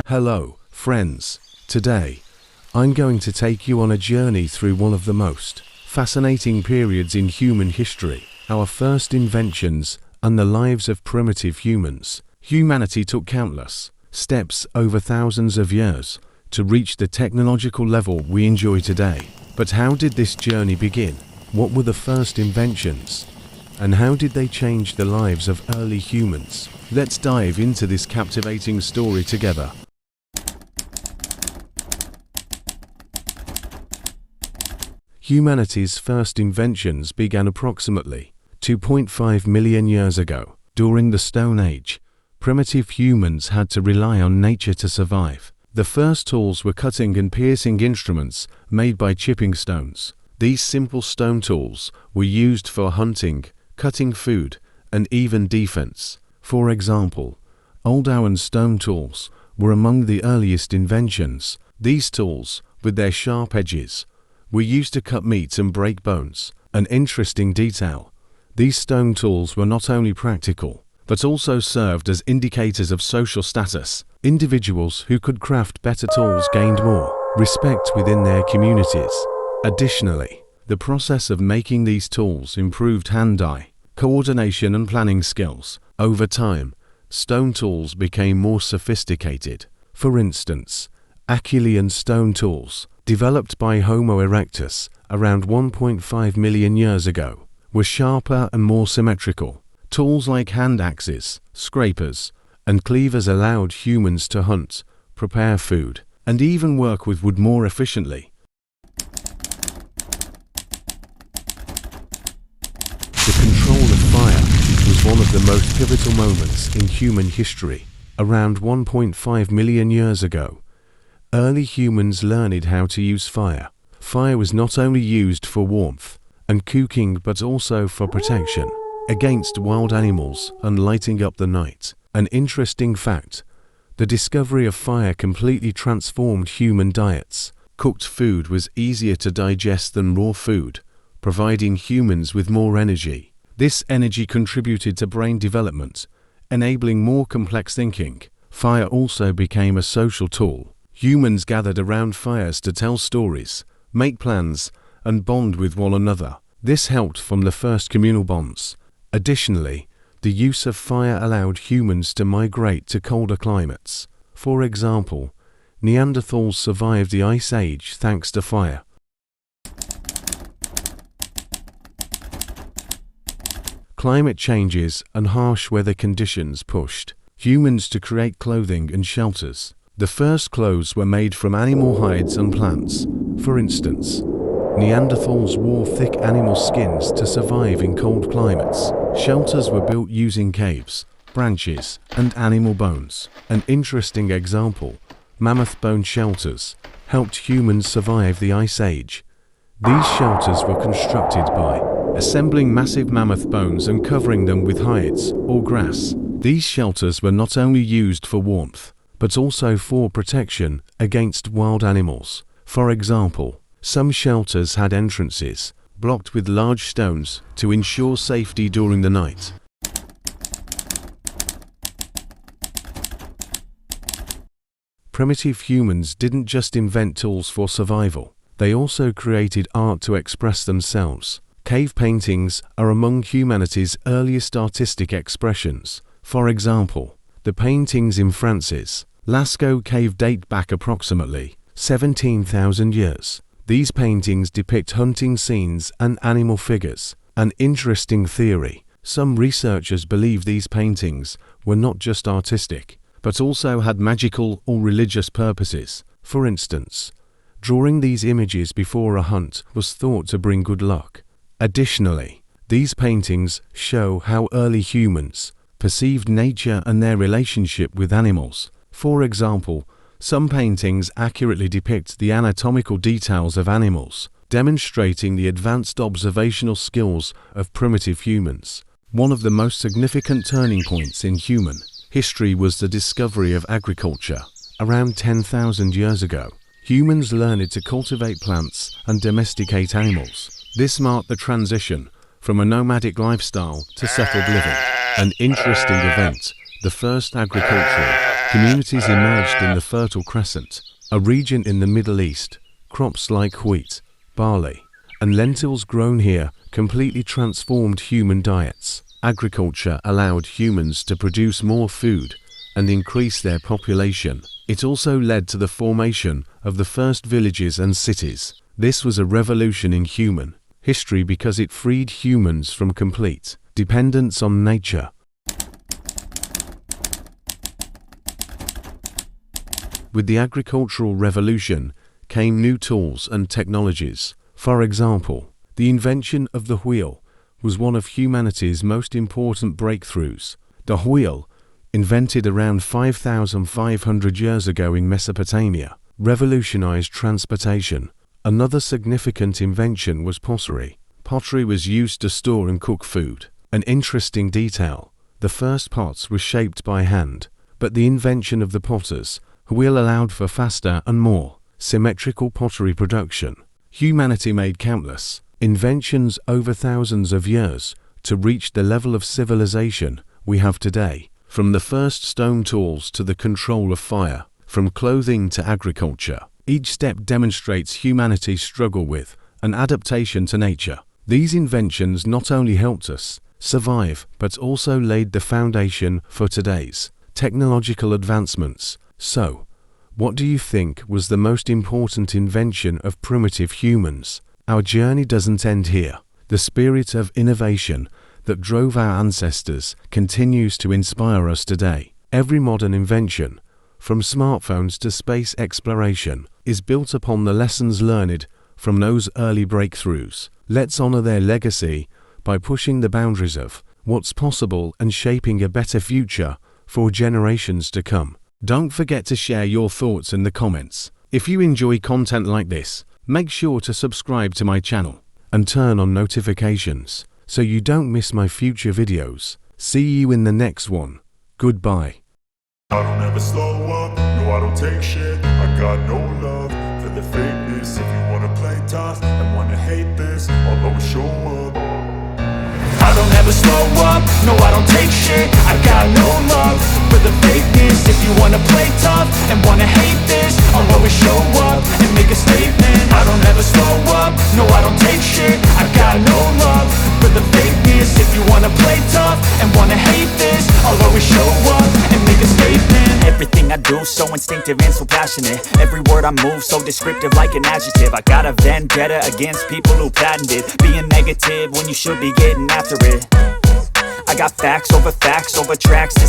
Hello, friends. Today, I'm going to take you on a journey through one of the most fascinating periods in human history, our first inventions and the lives of primitive humans. Humanity took countless steps over thousands of years to reach the technological level we enjoy today. But how did this journey begin? What were the first inventions? And how did they change the lives of early humans? Let's dive into this captivating story together. Humanity's first inventions began approximately 2.5 million years ago. During the Stone Age, primitive humans had to rely on nature to survive. The first tools were cutting and piercing instruments made by chipping stones. These simple stone tools were used for hunting, cutting food, and even defense. For example, old iron stone tools were among the earliest inventions. These tools, with their sharp edges, were used to cut meat and break bones. An interesting detail: these stone tools were not only practical, but also served as indicators of social status. Individuals who could craft better tools gained more respect within their communities. Additionally, the process of making these tools improved hand-eye coordination and planning skills. Over time, stone tools became more sophisticated. For instance, Acheulean stone tools, developed by Homo erectus around 1.5 million years ago, were sharper and more symmetrical. Tools like hand axes, scrapers, and cleavers allowed humans to hunt, prepare food, and even work with wood more efficiently. The control of fire was one of the most pivotal moments in human history. Around 1.5 million years ago, early humans learned how to use fire. Fire was not only used for warmth and cooking but also for protection against wild animals and lighting up the night. An interesting fact: the discovery of fire completely transformed human diets. Cooked food was easier to digest than raw food, providing humans with more energy. This energy contributed to brain development, enabling more complex thinking. Fire also became a social tool. Humans gathered around fires to tell stories, make plans, and bond with one another. This helped form the first communal bonds. Additionally, the use of fire allowed humans to migrate to colder climates. For example, Neanderthals survived the Ice Age thanks to fire. Climate changes and harsh weather conditions pushed humans to create clothing and shelters. The first clothes were made from animal hides and plants. For instance, Neanderthals wore thick animal skins to survive in cold climates. Shelters were built using caves, branches, and animal bones. An interesting example: mammoth bone shelters helped humans survive the Ice Age. These shelters were constructed by assembling massive mammoth bones and covering them with hides or grass. These shelters were not only used for warmth, but also for protection against wild animals. For example, some shelters had entrances blocked with large stones to ensure safety during the night. Primitive humans didn't just invent tools for survival, they also created art to express themselves. Cave paintings are among humanity's earliest artistic expressions. For example, the paintings in France's Lascaux cave date back approximately 17,000 years. These paintings depict hunting scenes and animal figures. An interesting theory: some researchers believe these paintings were not just artistic, but also had magical or religious purposes. For instance, drawing these images before a hunt was thought to bring good luck. Additionally, these paintings show how early humans perceived nature and their relationship with animals. For example, some paintings accurately depict the anatomical details of animals, demonstrating the advanced observational skills of primitive humans. One of the most significant turning points in human history was the discovery of agriculture. Around 10,000 years ago, humans learned to cultivate plants and domesticate animals. This marked the transition from a nomadic lifestyle to settled living. An interesting event: the first agricultural Communities emerged in the Fertile Crescent, a region in the Middle East. Crops like wheat, barley, and lentils grown here completely transformed human diets. Agriculture allowed humans to produce more food and increase their population. It also led to the formation of the first villages and cities. This was a revolution in human history because it freed humans from complete dependence on nature. With the agricultural revolution came new tools and technologies. For example, the invention of the wheel was one of humanity's most important breakthroughs. The wheel, invented around 5,500 years ago in Mesopotamia, revolutionized transportation. Another significant invention was pottery. Pottery was used to store and cook food. An interesting detail: the first pots were shaped by hand, but the invention of the potter's wheel allowed for faster and more symmetrical pottery production. Humanity made countless inventions over thousands of years to reach the level of civilization we have today, from the first stone tools to the control of fire, from clothing to agriculture. Each step demonstrates humanity's struggle with an adaptation to nature. These inventions not only helped us survive, but also laid the foundation for today's technological advancements. So, what do you think was the most important invention of primitive humans? Our journey doesn't end here. The spirit of innovation that drove our ancestors continues to inspire us today. Every modern invention, from smartphones to space exploration, is built upon the lessons learned from those early breakthroughs. Let's honor their legacy by pushing the boundaries of what's possible and shaping a better future for generations to come. Don't forget to share your thoughts in the comments. If you enjoy content like this, make sure to subscribe to my channel and turn on notifications so you don't miss my future videos. See you in the next one. Goodbye. I don't ever slow up, no I don't take shit. I got no love for the fakeness. If you wanna play tough and wanna hate this, I'll always show up. I don't ever slow up, no I don't take shit. I got no love for the fakeness. If you wanna play tough and wanna hate this, I'll always show up and make a statement. I don't ever slow up, no I don't take shit. I got no love for the fakeness. If you wanna play tough and wanna hate this, I'll always show up and make a statement. Everything I do so instinctive and so passionate. Every word I move so descriptive like an adjective. I got a vendetta against people who patented being negative when you should be getting after it. I got facts over tracks.